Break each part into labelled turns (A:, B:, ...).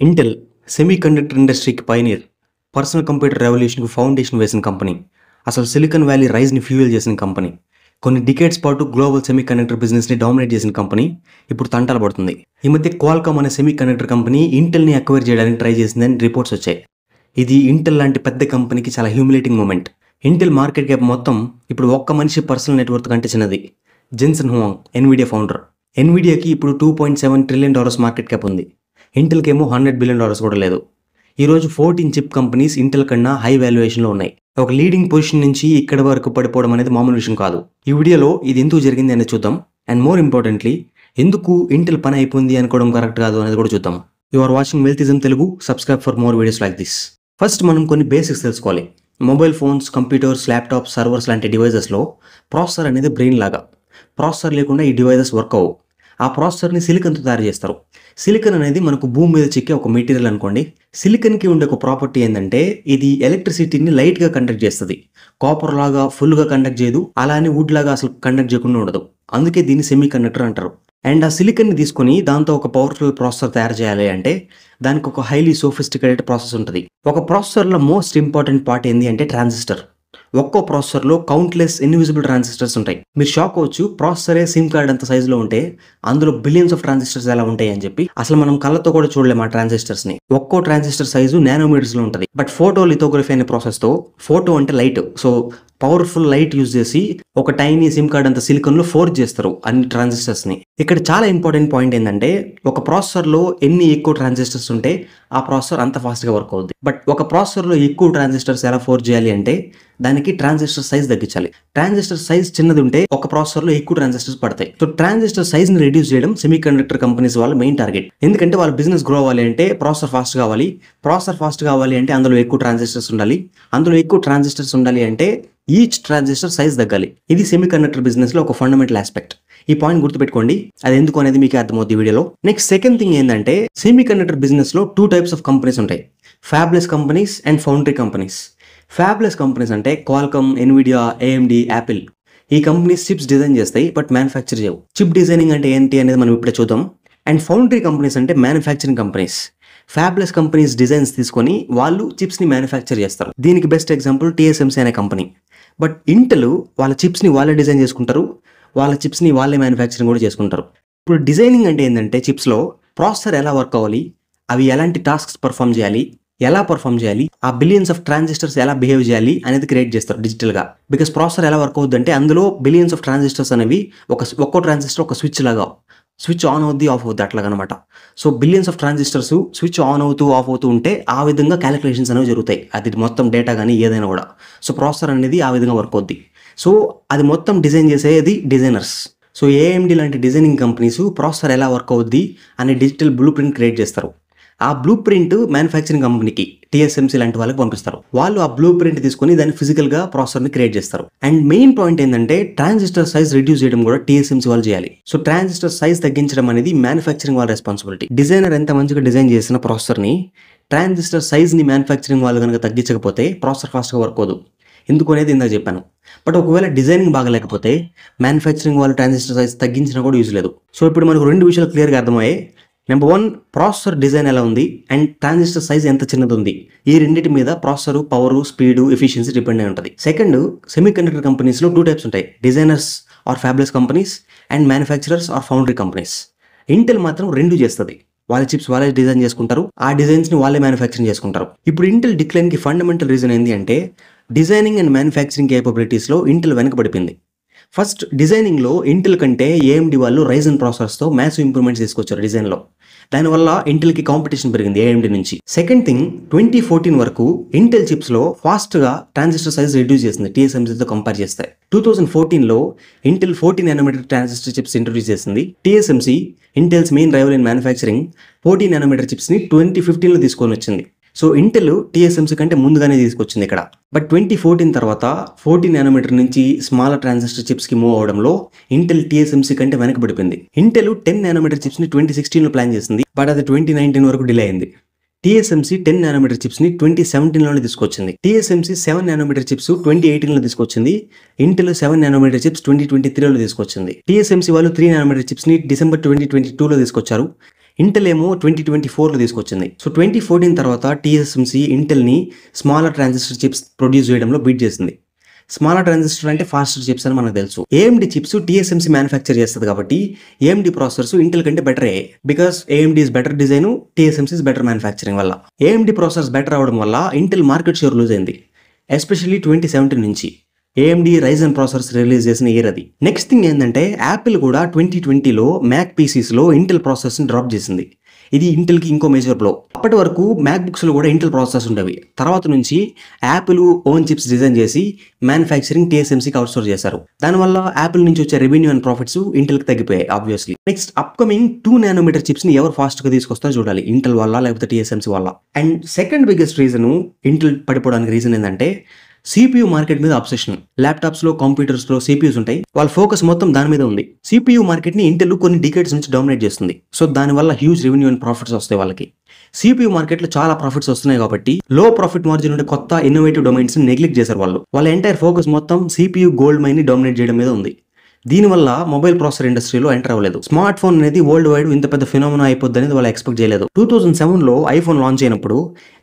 A: Intel semiconductor ఇండస్ట్రీకి pioneer, personal computer రెవల్యూషన్కి foundation వేసిన కంపెనీ, అసలు సిలికాన్ వ్యాలీ రైజ్ని ఫ్యూయల్ చేసిన కంపెనీ, కొన్ని డికేడ్స్ పాటు గ్లోబల్ సెమీకండక్టర్ బిజినెస్ని డామినేట్ చేసిన కంపెనీ ఇప్పుడు తంటాలు పడుతుంది. ఈ మధ్య క్వాల్కామ్ అనే సెమీకండక్టర్ కంపెనీ ఇంటెల్ని అక్వైర్ చేయడానికి ట్రై చేసిందని రిపోర్ట్స్ వచ్చాయి. ఇది ఇంటెల్ లాంటి పెద్ద కంపెనీకి చాలా humiliating moment. Intel market cap మొత్తం ఇప్పుడు ఒక్క మనిషి పర్సనల్ నెట్వర్క్ కంటే చిన్నది. Jensen Huang, Nvidia founder. ఎన్విడియాకి ఇప్పుడు $2.7 ట్రిలియన్ మార్కెట్ క్యాప్ ఉంది. ఇంటెల్కి ఏమో $100 బిలియన్ కూడా లేదు. ఈరోజు 14 చిప్ కంపెనీస్ ఇంటెల్ కన్నా హై వాల్యుయేషన్లో ఉన్నాయి. ఒక లీడింగ్ పొజిషన్ నుంచి ఇక్కడి వరకు పడిపోవడం అనేది మామూలు విషయం కాదు. ఈ వీడియోలో ఇది ఎందుకు జరిగింది అనేది చూద్దాం. అండ్ మోర్ ఇంపార్టెంట్లీ, ఎందుకు ఇంటెల్ పని అయిపోయింది అనుకోవడం కరెక్ట్ కాదు అనేది కూడా చూద్దాం. You are watching Wealthism Telugu. Subscribe for more videos like this. First మనం కొన్ని బేసిక్స్ తెలుసుకోవాలి. Mobile phones, computers, laptops, servers లాంటి డివైజెస్లో ప్రాసెసర్ అనేది బ్రెయిన్ లాగా. ప్రాసెసర్ లేకుండా ఈ డివైజెస్ వర్క్ అవ్వవు. ఆ ప్రాసెసర్ని సిలికన్తో తయారు చేస్తారు. సిలికన్ అనేది మనకు భూమి మీద చిక్కే ఒక మెటీరియల్ అనుకోండి. సిలికన్కి ఉండే ఒక ప్రాపర్టీ ఏంటంటే ఇది ఎలక్ట్రిసిటీని లైట్గా కండక్ట్ చేస్తుంది. కాపర్ లాగా ఫుల్గా కండక్ట్ చేయదు, అలా అని వుడ్ లాగా అసలు కండక్ట్ చేయకుండా ఉండదు. అందుకే దీన్ని సెమీ కండక్టర్ అంటారు. అండ్ ఆ సిలికన్ని తీసుకొని దాంతో ఒక పవర్ఫుల్ ప్రాసెసర్ తయారు చేయాలి అంటే దానికి ఒక హైలీ సోఫిస్టికేటెడ్ ప్రాసెస్ ఉంటుంది. ఒక ప్రాసెసర్లో మోస్ట్ ఇంపార్టెంట్ పార్ట్ ఏంటి అంటే ట్రాన్సిస్టర్. ఒక్కో ప్రాసెసర్లో కౌంట్లెస్ ఇన్విజిబుల్ ట్రాన్సిస్టర్స్ ఉంటాయి. మీరు షాక్ అవ్వచ్చు, ప్రాసెసరే సిమ్ కార్డ్ అంత సైజులో ఉంటే అందులో బిలియన్స్ ఆఫ్ ట్రాన్సిస్టర్స్ ఎలా ఉంటాయి అని చెప్పి. అసలు మనం కళ్ళతో కూడా చూడలేము ఆ ట్రాన్సిస్టర్స్ ని. ఒక్కో ట్రాన్సిస్టర్ సైజు నానోమీటర్స్ లో ఉంటుంది. బట్ ఫోటో లిథోగ్రఫీ అనే ప్రాసెస్ తో, ఫోటో అంటే light, so powerful light use చేసి ఒక టైనీ సిమ్ కార్డ్ అంత సిలికాన్ లో ఫోర్జ్ చేస్తారు అన్ని ట్రాన్సిస్టర్స్ ని. ఇక్కడ చాలా ఇంపార్టెంట్ పాయింట్ ఏంటంటే ఒక ప్రాసెసర్ లో ఎన్ని ఎక్కువ ట్రాన్సిస్టర్స్ ఉంటే ఆ ప్రాసెసర్ అంత ఫాస్ట్ గా వర్క్ అవుతుంది. బట్ ఒక ప్రాసెసర్ లో ఎక్కువ ట్రాన్సిస్టర్స్ ఎలా ఫోర్జ్ చేయాలి అంటే దానికి ట్రాన్సిస్టర్ సైజ్ తగ్గించాలి. ట్రాన్సిస్టర్ సైజ్ చిన్నది ఉంటే ఒక ప్రాసెసర్ లో ఎక్కువ ట్రాన్సిస్టర్స్ పడతాయి. సో ట్రాన్సిస్టర్ సైజ్ ని రెడ్యూస్ చేయడం సెమీ కండక్టర్ కంపెనీస్ వాళ్ళ మెయిన్ టార్గెట్. ఎందుకంటే వాళ్ళ బిజినెస్ గ్రో అవ్వాలి అంటే ప్రాసెసర్ ఫాస్ట్ కావాలి. ప్రాసెసర్ ఫాస్ట్ కావాలి అంటే అందులో ఎక్కువ ట్రాన్సిస్టర్స్ ఉండాలి. అందులో ఎక్కువ ట్రాన్సిస్టర్స్ ఉండాలి అంటే ఈచ్ ట్రాన్సిస్టర్ సైజ్ తగ్గాలి. ఇది సెమీ కండక్టర్ బిజినెస్ లో ఒక ఫండమెంటల్ ఆస్పెక్ట్. ఈ పాయింట్ గుర్తుపెట్టుకోండి. అది ఎందుకు అనేది మీకు అర్థమవుతుంది వీడియోలో. నెక్స్ట్ సెకండ్ థింగ్ ఏంటంటే సెమీ కండక్టర్ బిజినెస్ లో 2 టైప్స్ ఆఫ్ కంపెనీస్ ఉంటాయి. Fables companies and foundry companies. Fables companies అంటే క్వాల్కామ్, ఎన్విడియా, AMD, యాపిల్. ఈ కంపెనీస్ చిప్స్ డిజైన్ చేస్తాయి బట్ మ్యానుఫ్యాక్చర్ చేయవు. చిప్ డిజైనింగ్ అంటే ఏంటి అనేది మనం ఇప్పుడే చూద్దాం. అండ్ ఫౌండరీ కంపెనీస్ అంటే manufacturing companies. Fables companies designs తీసుకొని వాళ్ళు చిప్స్ ని మ్యానుఫ్యాక్చర్ చేస్తారు. దీనికి బెస్ట్ ఎగ్జాంపుల్ TSMC అనే కంపెనీ. బట్ ఇంటెల్ వాళ్ళ చిప్స్ ని వాళ్ళే డిజైన్ చేసుకుంటారు, వాళ్ళ చిప్స్ ని వాళ్ళే మ్యానుఫ్యాక్చరింగ్ కూడా చేసుకుంటారు. ఇప్పుడు డిజైనింగ్ అంటే ఏంటంటే చిప్స్ లో ప్రాసెసర్ ఎలా వర్క్ అవ్వాలి, అవి ఎలాంటి టాస్క్స్ పర్ఫామ్ చేయాలి, ఎలా పర్ఫామ్ చేయాలి, ఆ బిలియన్స్ ఆఫ్ ట్రాన్సిస్టర్స్ ఎలా బిహేవ్ చేయాలి అనేది క్రియేట్ చేస్తారు డిజిటల్ గా. బికాస్ ప్రాసెసర్ ఎలా వర్క్ అవుతుంది అంటే అందులో బిలియన్స్ ఆఫ్ ట్రాన్సిస్టర్స్ అనేవి ఒక్కో ట్రాన్సిస్టర్ ఒక స్విచ్ లాగా, స్విచ్ ఆన్ అవుద్ది ఆఫ్ అవుద్ది అట్లాగనమాట. So billions of transistors switch on అవుతూ ఆఫ్ అవుతూ ఉంటే ఆ విధంగా క్యాలిక్యులేషన్స్ అనేవి జరుగుతాయి. అది మొత్తం డేటా కానీ ఏదైనా కూడా. సో ప్రాసెసర్ అనేది ఆ విధంగా వర్క్ అవుద్ది. సో అది మొత్తం డిజైన్ చేసేది డిజైనర్స్. సో AMD లాంటి డిజైనింగ్ కంపెనీస్ ప్రాసెసర్ ఎలా వర్క్ అవుద్ది అనే డిజిటల్ బ్లూ ప్రింట్ క్రియేట్ చేస్తారు. ఆ బ్లూ ప్రింట్ మ్యానుఫ్యాక్చరింగ్ కంపెనీకి, TSMC లాంటి వాళ్ళకి పంపిస్తారు. వాళ్ళు ఆ బ్లూ ప్రింట్ తీసుకొని దాన్ని ఫిజికల్ గా ప్రాసెసర్ ని క్రియేట్ చేస్తారు. అండ్ మెయిన్ పాయింట్ ఏంటంటే ట్రాన్సిస్టర్ సైజ్ రిడ్యూస్ చేయడం కూడా TSMC వాళ్ళు చేయాలి. సో ట్రాన్సిస్టర్ సైజ్ తగ్గించడం అనేది మ్యానుఫ్యాక్చరింగ్ వాళ్ళ రెస్పాన్సిబిలిటీ. డిజైనర్ ఎంత మంచిగా డిజైన్ చేసిన ప్రాసెసర్ ని, ట్రాన్సిస్టర్ సైజ్ ని మ్యానుఫ్యాక్చరింగ్ వాళ్ళు కనుక తగ్గించకపోతే ప్రాసెసర్ ఫాస్ట్ గా వర్క్ అవ్వదు. ఎందుకు అనేది ఇందాక చెప్పాను. బట్ ఒకవేళ డిజైనింగ్ బాగలేకపోతే మ్యానుఫ్యాక్చరింగ్ వాళ్ళు ట్రాన్సిస్టర్ సైజ్ తగ్గించినా కూడా యూజ్ లేదు. సో ఇప్పుడు మనకు 2 విషయాలు క్లియర్గా అర్థమయ్యాయి. నెంబర్ 1, ప్రాసెసర్ డిజైన్ ఎలా ఉంది అండ్ ట్రాన్సిస్టర్ సైజ్ ఎంత చిన్నది ఉంది. ఈ రెండింటి మీద processor power, speed, efficiency depend అయి ఉంటుంది. సెకండ్, సెమీ కండక్టర్ కంపెనీస్లో 2 టైప్స్ ఉంటాయి. Designers or fabless companies and manufacturers or foundry companies. Intel మాత్రం 2 చేస్తుంది. వాళ్ళ చిప్స్ వాళ్ళే డిజైన్ చేసుకుంటారు, ఆ డిజైన్స్ ని వాళ్ళే మ్యానుఫ్యాక్చరింగ్ చేసుకుంటారు. ఇప్పుడు ఇంటెల్ డిక్లైన్ కి ఫండమెంటల్ రీజన్ ఏంటి అంటే డిజైనింగ్ అండ్ మ్యానుఫ్యాక్చరింగ్ కేపబిలిటీస్ లో ఇంటెల్ వెనకబడిపోయింది. ఫస్ట్, డిజైనింగ్ లో ఇంటెల్ కంటే AMD వాళ్ళు Ryzen ప్రాసెసర్స్ తో మ్యాసివ్ ఇంప్రూవ్మెంట్స్ తీసుకొచ్చారు డిజైన్ లో. దానివల్ల ఇంటెల్ కి కాంపిటీషన్ పెరిగింది AMD నుంచి. సెకండ్ థింగ్, 2014 వరకు ఇంటెల్ చిప్స్ లో ఫాస్ట్ గా ట్రాన్సిస్టర్ సైజ్ రిడ్యూస్ చేసింది TSMC తో కంపేర్ చేస్తే. 2014 లో Intel 14 nanometre transistor chips introduce చేసింది. TSMC, Intel's main rival in manufacturing, 14 nanometre chips ని 2015 లో తీసుకొని వచ్చింది. సో ఇంటెల్ TSMC కంటే ముందుగానే తీసుకొచ్చింది ఇక్కడ. బట్ 2014 తర్వాత 14 నానోమీటర్ నుంచి స్మాలర్ ట్రాన్సిస్టర్ చిప్స్ కి మూవ్ అవడంలో ఇంటెల్ TSMC కంటే వెనకబడిపోయింది. ఇంటెల్ 10 నానోమీటర్ చిప్స్ ని 2016 లో ప్లాన్ చేసింది, బట్ అది 2019 వరకు డిలే అయింది. TSMC 10 నానోమీటర్ చిప్స్ ని 2017 లోనే తీసుకొచ్చింది. TSMC 7 నానోమీటర్ చిప్స్ 2018 లో తీసుకొచ్చింది. ఇంటెల్ 7 నానోమీటర్ చిప్స్ 2023 లో తీసుకొచ్చింది. TSMC వాళ్ళు 3 నానోమీటర్ చిప్స్ ని డిసెంబర్ 2022 లో తీసుకొచ్చారు. ఇంటెల్ ఏమో 2024లో తీసుకొచ్చింది. సో 2014 తర్వాత TSMC ఇంటెల్ని స్మాలర్ ట్రాన్సిస్టర్ చిప్స్ ప్రొడ్యూస్ చేయడంలో బీట్ చేసింది. స్మాలర్ ట్రాన్సిస్టర్ అంటే ఫాస్టర్ చిప్స్ అని మనకు తెలుసు. AMD చిప్స్ TSMC మ్యానుఫ్యాక్చర్ చేస్తుంది కాబట్టి AMD ప్రాసెసర్స్ ఇంటెల్ కంటే బెటర్ అయ్యాయి. Because AMD is better design, TSMC is better manufacturing వల్ల. AMD ప్రాసెసర్స్ బెటర్ అవడం వల్ల ఇంటెల్ మార్కెట్ షేర్ లూజ్ అయింది, ఎస్పెషల్లీ 2017 నుంచి. AMD Ryzen ప్రాసెసర్స్ రిలీజ్ చేసిన ఇయర్ అది. నెక్స్ట్ థింగ్ ఏంటంటే యాపిల్ కూడా 2020లో మ్యాక్ పీసీస్లో ఇంటెల్ ప్రాసెసర్స్ని డ్రాప్ చేసింది. ఇది ఇంటెల్కి ఇంకో మేజర్ బ్లో. అప్పటి వరకు మ్యాక్ బుక్స్లో కూడా ఇంటెల్ ప్రాసెసర్స్ ఉండేవి. తర్వాత నుంచి యాపిల్ ఓన్ చిప్స్ డిజైన్ చేసి మ్యానుఫ్యాక్చరింగ్ TSMCకి అవుట్సోర్స్ చేశారు. దానివల్ల యాపిల్ నుంచి వచ్చే రెవెన్యూ అండ్ ప్రాఫిట్స్ ఇంటెల్కి తగ్గిపోయాయి ఆబ్వియస్లీ. నెక్స్ట్ అప్కమింగ్ 2 nm చిప్స్ని ఎవరు ఫాస్ట్గా తీసుకొస్తారో చూడాలి, ఇంటెల్ వల్ల లేకపోతే TSMC వల్ల. And second biggest reason Intel పడిపోవడానికి రీజన్ ఏంటంటే CPU మార్కెట్ మీద అబ్సెషన్. ల్యాప్టాప్స్లో, కంప్యూటర్స్లో CPUs ఉంటాయి, వాళ్ళ ఫోకస్ మొత్తం దాని మీద ఉంది. CPU మార్కెట్ని ఇంటెల్ కొన్ని డికేడ్స్ నుంచి డామినేట్ చేస్తుంది. సో దానివల్ల హ్యూజ్ రెవెన్యూ అండ్ ప్రాఫిట్స్ వస్తాయి వాళ్ళకి. CPU మార్కెట్లో చాలా ప్రాఫిట్స్ వస్తున్నాయి కాబట్టి లో ప్రాఫిట్ మార్జిన్ ఉండే కొత్త ఇన్నోవేటివ్ డొమైన్స్ నెగ్లెక్ట్ చేశారు వాళ్ళు. వాళ్ళ ఎంటైర్ ఫోకస్ మొత్తం CPU గోల్డ్ మైన్ ని డామినేట్ చేయడం మీద ఉంది. దీనివల్ల మొబైల్ ప్రాసెసర్ ఇండస్ట్రీలో ఎంటర్ అవ్వలేదు. స్మార్ట్ ఫోన్ అనేది వరల్డ్ వైడ్ ఇంత పెద్ద ఫినామినా అయిపోద్ది అనేది వాళ్ళు ఎక్స్పెక్ట్ చేయలేదు. 2007లో ఐఫోన్ లాంచ్ అయినప్పుడు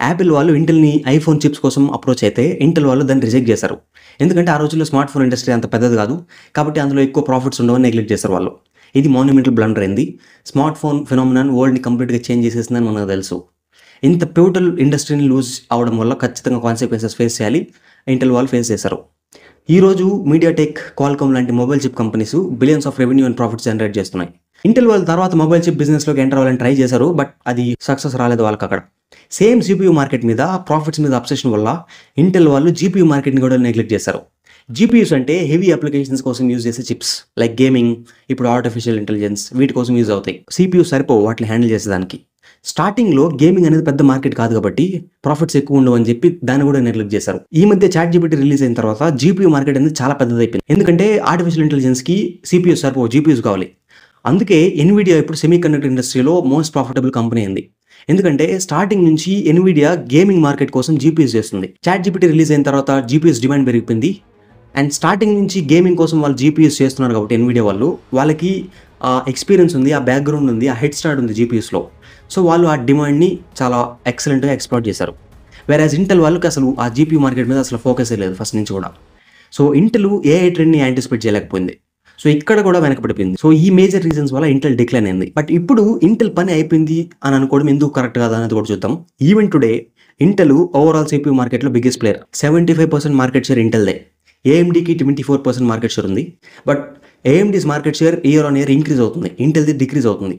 A: యాపిల్ వాళ్ళు ఇంటెల్ని ఐఫోన్ చిప్స్ కోసం అప్రోచ్ అయితే ఇంటెల్ వాళ్ళు దాన్ని రిజెక్ట్ చేశారు. ఎందుకంటే ఆ రోజుల్లో స్మార్ట్ ఫోన్ ఇండస్ట్రీ అంత పెద్దది కాదు కాబట్టి అందులో ఎక్కువ ప్రాఫిట్స్ ఉండవని నెగ్లెక్ట్ చేశారు వాళ్ళు. ఇది మాన్యుమెంటల్ బ్లండర్ అయింది. స్మార్ట్ ఫోన్ ఫినామినాన్ వరల్డ్ని కంప్లీట్గా చేంజ్ చేసేసిందని మనకు తెలుసు. ఇంత పివటల్ ఇండస్ట్రీని లూజ్ అవడం వల్ల ఖచ్చితంగా కాన్సిక్వెన్సెస్ ఫేస్ చేయాలి. ఇంటెల్ వాళ్ళు ఫేస్ చేశారు. ఈ రోజు మీడియాటెక్, క్వాల్కామ్ లాంటి mobile chip companies billions of revenue and profits generate చేస్తున్నాయి. ఇంటెల్ వాళ్ళ తర్వాత మొబైల్ చిప్ బిజినెస్లోకి ఎంటర్ అవ్వాలని ట్రై చేశారు, బట్ అది సక్సెస్ రాలేదు వాళ్ళకి అక్కడ. సేమ్ CPU మార్కెట్ మీద ప్రాఫిట్స్ మీద అబ్సెషన్ వల్ల ఇంటెల్ వాళ్ళు GPU మార్కెట్ని కూడా నెగ్లెక్ట్ చేశారు. GPUs అంటే హెవీ అప్లికేషన్స్ కోసం యూజ్ చేసే చిప్స్, లైక్ గేమింగ్, ఇప్పుడు ఆర్టిఫిషియల్ ఇంటెలిజెన్స్, వీటి కోసం యూజ్ అవుతాయి. CPU సరిపోవు వాటిని హ్యాండిల్ చేసేదానికి. స్టార్టింగ్లో గేమింగ్ అనేది పెద్ద మార్కెట్ కాదు కాబట్టి ప్రాఫిట్స్ ఎక్కువ ఉండవు అని చెప్పి దాన్ని కూడా నెగ్లెక్ట్ చేశారు. ఈ మధ్య ChatGPT రిలీజ్ అయిన తర్వాత GPU మార్కెట్ అనేది చాలా పెద్దదైపోయింది. ఎందుకంటే ఆర్టిఫిషియల్ ఇంటెలిజెన్స్కి CPUs సరిపోవు, GPUs కావాలి. అందుకే ఎన్విడియా ఇప్పుడు సెమీ కండక్టర్ ఇండస్ట్రీలో మోస్ట్ ప్రాఫిటబుల్ కంపెనీ అయింది. ఎందుకంటే స్టార్టింగ్ నుంచి ఎన్విడియా గేమింగ్ మార్కెట్ కోసం GPUs చేస్తుంది. ChatGPT రిలీజ్ అయిన తర్వాత GPUs డిమాండ్ పెరిగిపోయింది. అండ్ స్టార్టింగ్ నుంచి గేమింగ్ కోసం వాళ్ళు GPUs చేస్తున్నారు కాబట్టి ఎన్విడియా వాళ్ళకి ఎక్స్పీరియన్స్ ఉంది, ఆ బ్యాక్గ్రౌండ్ ఉంది, ఆ హెడ్ స్టార్ట్ ఉంది GPUsలో. సో వాళ్ళు ఆ డిమాండ్ని చాలా ఎక్సలెంట్గా ఎక్స్ప్లాయిట్ చేశారు. వేరేజ్ ఇంటెల్ వాళ్ళకి అసలు ఆ GPU మార్కెట్ మీద అసలు ఫోకస్ లేదు ఫస్ట్ నుంచి కూడా. సో ఇంటెల్ AI ట్రెండ్ని యాంటిసిపేట్ చేయలేకపోయింది. సో ఇక్కడ కూడా వెనకబడిపోయింది. సో ఈ మేజర్ రీజన్స్ వల్ల ఇంటెల్ డిక్లైన్ అయింది. బట్ ఇప్పుడు ఇంటెల్ పని అయిపోయింది అని అనుకోవడం ఎందుకు కరెక్ట్ కాదు అనేది కూడా చూద్దాం. Even today Intel overall CPU మార్కెట్లో బిగ్గెస్ట్ ప్లేయర్. 75% మార్కెట్ షేర్ ఇంటెల్దే. AMDకి 24% మార్కెట్ షేర్ ఉంది. But AMD's market share year on year increase అవుతుంది, ఇంటెల్ది డిక్రీజ్ అవుతుంది.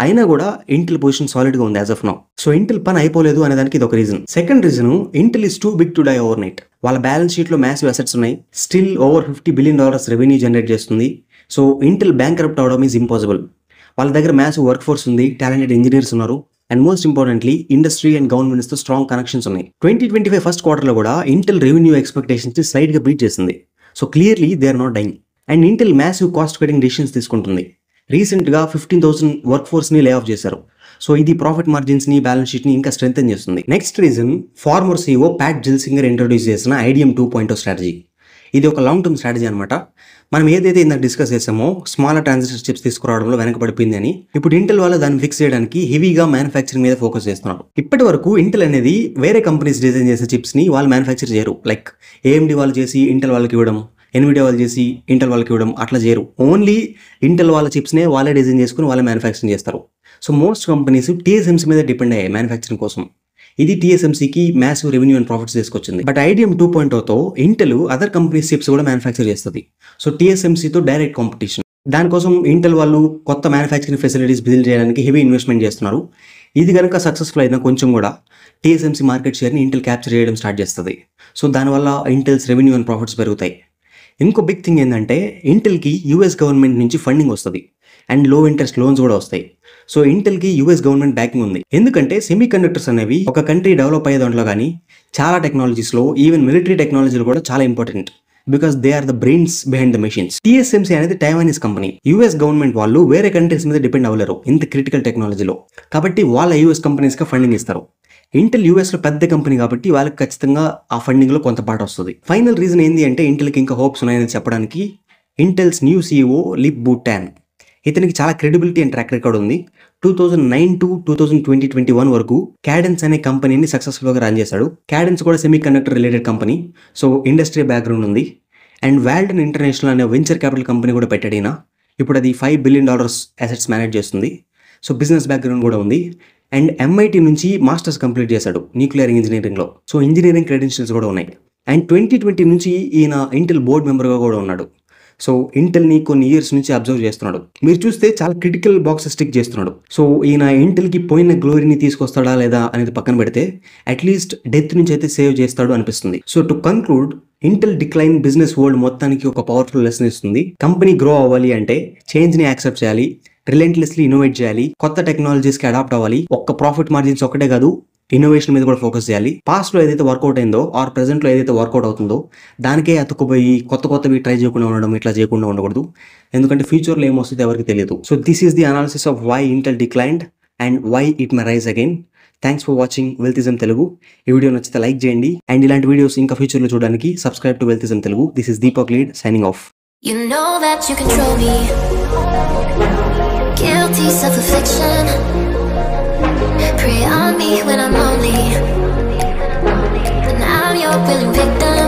A: అయినా కూడా ఇంటెల్ పొజిషన్ సాలిడ్గా ఉంది as of now. So Intel పని అయిపోలేదు అనేదానికి ఇది ఒక reason. Second reason, Intel is too big to die overnight. వాళ్ళ బ్యాలెన్స్ షీట్లో మ్యాసివ్ అసెట్స్ ఉన్నాయి, still over $50 billion revenue generate చేస్తుంది. సో ఇంటెల్ బ్యాంక్రప్ట్ అవడం ఈజ్ ఇంపాసిబుల్. వాళ్ళ దగ్గర మ్యాసివ్ వర్క్ ఫోర్స్ ఉంది, టాలెంటెడ్ ఇంజనీర్స్ ఉన్నారు, and most importantly industry and గవర్నమెంట్స్తో స్ట్రాంగ్ కనెక్షన్స్ ఉన్నాయి. 2025 ఫస్ట్ క్వార్టర్లో కూడా ఇంటెల్ రెవెన్యూ ఎక్స్పెక్టేషన్స్ స్లైడ్గా బీట్ చేసింది. So clearly they are not dying. And Intel massive cost cutting decisions తీసుకుంటుంది. రీసెంట్గా 15,000 వర్క్ ఫోర్స్ని లే ఆఫ్ చేశారు. సో ఇది ప్రాఫిట్ మార్జిన్స్ని, బ్యాలెన్స్ షీట్ని ఇంకా స్ట్రెంథెన్ చేస్తుంది. Next reason, former CEO Pat Gelsinger introduce చేసిన IDM 2.0 స్ట్రాటజీ. ఇది ఒక లాంగ్ టర్మ్ స్ట్రాటజీ అనమాట. మనం ఏదైతే ఇందాక డిస్కస్ చేసామో స్మాలర్ ట్రాన్సిస్టర్ చిప్స్ తీసుకురావడంలో వెనకబడిపోయింది అని, ఇప్పుడు ఇంటెల్ వాళ్ళు దాన్ని ఫిక్స్ చేయడానికి హెవీగా మ్యానుఫ్యాక్చరింగ్ మీద ఫోకస్ చేస్తున్నారు. ఇప్పటి వరకు ఇంటెల్ అనేది వేరే కంపెనీస్ డిజైన్ చేసే చిప్స్ని వాళ్ళు మ్యానుఫ్యాక్చర్ చేయరు. లైక్ AMD వాళ్ళు చేసి ఇంటెల్ వాళ్ళకి ఇవ్వడం, ఎన్విడియా వాళ్ళు చేసి ఇంటెల్ వాళ్ళకి ఇవ్వడం, అట్లా చేయరు. ఓన్లీ ఇంటెల్ వాళ్ళ చిప్స్నే వాళ్ళే డిజైన్ చేసుకుని వాళ్ళే మ్యానుఫ్యాక్చరింగ్ చేస్తారు. సో మోస్ట్ కంపెనీస్ TSMC మీద డిపెండ్ అయ్యాయి మ్యానుఫ్యాక్చరింగ్ కోసం. ఇది TSMCకి మ్యాసివ్ రెవెన్యూ అండ్ ప్రాఫిట్స్ తీసుకొచ్చింది. బట్ IDM 2.0తో ఇంటెల్ అదర్ కంపెనీస్ చిప్స్ కూడా మ్యానుఫ్యాక్చర్ చేస్తుంది. సో TSMCతో డైరెక్ట్ కాంపిటీషన్. దానికోసం ఇంటెల్ వాళ్ళు కొత్త మ్యానుఫ్యాక్చరింగ్ ఫెసిలిటీస్ బిల్డ్ చేయడానికి హెవీ ఇన్వెస్ట్మెంట్ చేస్తున్నారు. ఇది కనుక సక్సెస్ఫుల్ అయినా కొంచెం కూడా TSMC మార్కెట్ షేర్ని ఇంటెల్ క్యాప్చర్ చేయడం స్టార్ట్ చేస్తుంది. సో దానివల్ల ఇంటెల్స్ రెవెన్యూ అండ్ ప్రాఫిట్స్ పెరుగుతాయి. ఇంకో బిగ్ థింగ్ ఏంటంటే ఇంటెల్కి US గవర్నమెంట్ నుంచి ఫండింగ్ వస్తుంది అండ్ లో ఇంట్రెస్ట్ లోన్స్ కూడా వస్తాయి. సో ఇంటెల్కి US గవర్నమెంట్ బ్యాకింగ్ ఉంది. ఎందుకంటే సెమీ కండక్టర్స్ అనేవి ఒక కంట్రీ డెవలప్ అయ్యే దాంట్లో కానీ చాలా టెక్నాలజీస్లో, ఈవెన్ మిలిటరీ టెక్నాలజీలో కూడా చాలా important. Because they are the brains behind the machines. TSMC అనేది టైవానీస్ కంపెనీ. US గవర్నమెంట్ వాళ్ళు వేరే కంట్రీస్ మీద డిపెండ్ అవ్వలేరు ఇంత క్రిటికల్ టెక్నాలజీలో, కాబట్టి వాళ్ళ US కంపెనీస్గా ఫండింగ్ ఇస్తారు. ఇంటెల్ యూఎస్లో పెద్ద కంపెనీ కాబట్టి వాళ్ళకి ఖచ్చితంగా ఆ ఫండింగ్లో కొంత పాట వస్తుంది. ఫైనల్ రీజన్ ఏంటి అంటే ఇంటెల్కి ఇంకా హోప్స్ ఉన్నాయని చెప్పడానికి ఇంటెల్స్ న్యూ CEO లిప్ బూటాన్. ఇతనికి చాలా క్రెడిబిలిటీ అండ్ ట్రాక్ రికార్డ్ ఉంది. 2009 టు 2021 వరకు క్యాడెన్స్ అనే కంపెనీని సక్సెస్ఫుల్గా రన్ చేశాడు. క్యాడెన్స్ కూడా semi conductor related company, so industry background ఉంది. అండ్ వాల్డన్ ఇంటర్నేషనల్ అనే వెంచర్ క్యాపిటల్ కంపెనీ కూడా పెట్టాడు ఈయన. ఇప్పుడు అది $5 billion అసెట్స్ మేనేజ్ చేస్తుంది. సో బిజినెస్ బ్యాక్గ్రౌండ్ కూడా ఉంది. అండ్ MIT నుంచి మాస్టర్స్ కంప్లీట్ చేశాడు న్యూక్లియర్ ఇంజనీరింగ్లో. సో ఇంజనీరింగ్ క్రెడెన్షియల్స్ కూడా ఉన్నాయి. అండ్ 2020 నుంచి ఈయన ఇంటెల్ బోర్డ్ మెంబర్గా కూడా ఉన్నాడు. సో ఇంటెల్ని కొన్ని ఇయర్స్ నుంచి అబ్జర్వ్ చేస్తున్నాడు. మీరు చూస్తే చాలా క్రిటికల్ బాక్సెస్ టిక్ చేస్తున్నాడు. సో ఈయన ఇంటెల్కి పోయిన గ్లోరీని తీసుకొస్తాడా లేదా అనేది పక్కన పెడితే అట్లీస్ట్ డెత్ నుంచి అయితే సేవ్ చేస్తాడు అనిపిస్తుంది. So to conclude, Intel decline business world మొత్తానికి ఒక పవర్ఫుల్ లెసన్ ఇస్తుంది. కంపెనీ గ్రో అవ్వాలి అంటే చేంజ్ని యాక్సెప్ట్ చేయాలి, రిలెంట్లెస్లీ ఇన్నోవేట్ చేయాలి, కొత్త టెక్నాలజీస్కి అడాప్ట్ అవ్వాలి. ఒక్క ప్రాఫిట్ మార్జిన్స్ ఒకటే కాదు, ఇన్నోవేషన్ మీద కూడా ఫోకస్ చేయాలి. పాస్ట్లో ఏదైతే వర్కౌట్ అయిందో ఆర్ ప్రెజెంట్లో ఏదైతే వర్కౌట్ అవుతుందో దానికే అతుక్కుపోయి కొత్తవి ట్రై చేయకుండా ఉండడం, ఇట్లా చేయకుండా ఉండకూడదు. ఎందుకంటే ఫ్యూచర్లో ఏమొస్తుందో ఎవరికి తెలియదు. So this is the analysis of why Intel declined and why it may rise again. Thanks for watching Wealthism Telugu. ఈ వీడియో నచ్చితే లైక్ చేయండి. అండ్ ఇలాంటి వీడియోస్ ఇంకా ఫ్యూచర్లో చూడడానికి subscribe to Wealthism Telugu. This is Deepak lead signing off.
B: You know that you control me. Guilty self-affliction. Prey on me when I'm lonely, and I'm your willing victim.